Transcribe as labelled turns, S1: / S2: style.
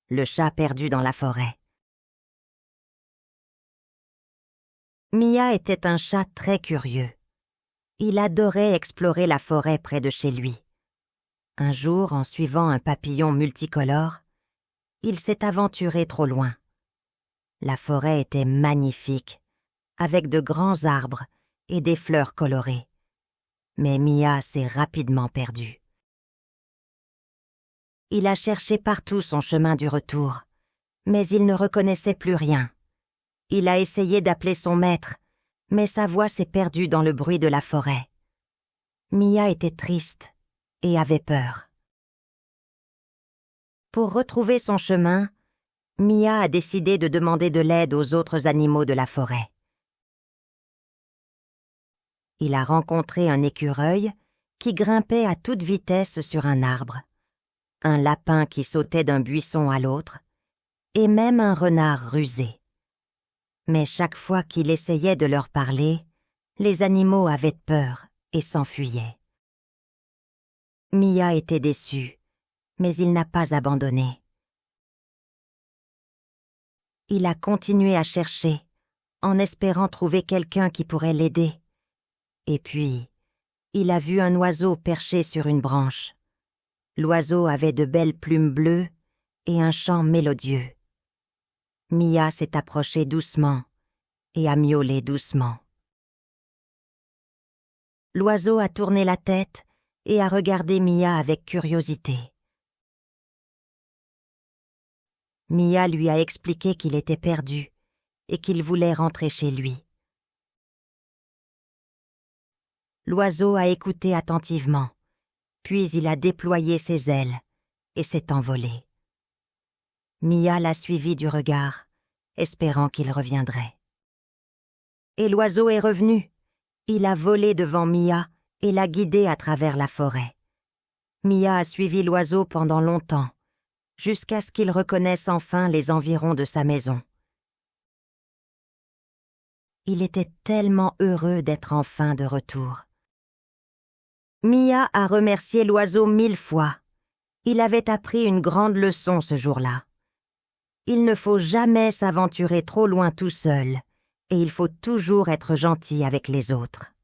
S1: le chat perdu dans la forêt. Mia était un chat très curieux. Il adorait explorer la forêt près de chez lui. Un jour, en suivant un papillon multicolore, il s'est aventuré trop loin. La forêt était magnifique, avec de grands arbres et des fleurs colorées. Mais Mia s'est rapidement perdu. Il a cherché partout son chemin du retour, mais il ne reconnaissait plus rien. Il a essayé d'appeler son maître, mais sa voix s'est perdue dans le bruit de la forêt. Mia était triste et avait peur. Pour retrouver son chemin, Mia a décidé de demander de l'aide aux autres animaux de la forêt. Il a rencontré un écureuil qui grimpait à toute vitesse sur un arbre, un lapin qui sautait d'un buisson à l'autre, et même un renard rusé. Mais chaque fois qu'il essayait de leur parler, les animaux avaient peur et s'enfuyaient. Mia était déçu, mais il n'a pas abandonné. Il a continué à chercher, en espérant trouver quelqu'un qui pourrait l'aider. Et puis, il a vu un oiseau perché sur une branche. L'oiseau avait de belles plumes bleues et un chant mélodieux. Mia s'est approchée doucement et a miaulé doucement. L'oiseau a tourné la tête et a regardé Mia avec curiosité. Mia lui a expliqué qu'il était perdu et qu'il voulait rentrer chez lui. L'oiseau a écouté attentivement, puis il a déployé ses ailes et s'est envolé. Mia l'a suivi du regard, espérant qu'il reviendrait. Et l'oiseau est revenu. Il a volé devant Mia et l'a guidée à travers la forêt. Mia a suivi l'oiseau pendant longtemps, jusqu'à ce qu'il reconnaisse enfin les environs de sa maison. Il était tellement heureux d'être enfin de retour. Mia a remercié l'oiseau 1000 fois. Il avait appris une grande leçon ce jour-là. Il ne faut jamais s'aventurer trop loin tout seul, et il faut toujours être gentil avec les autres.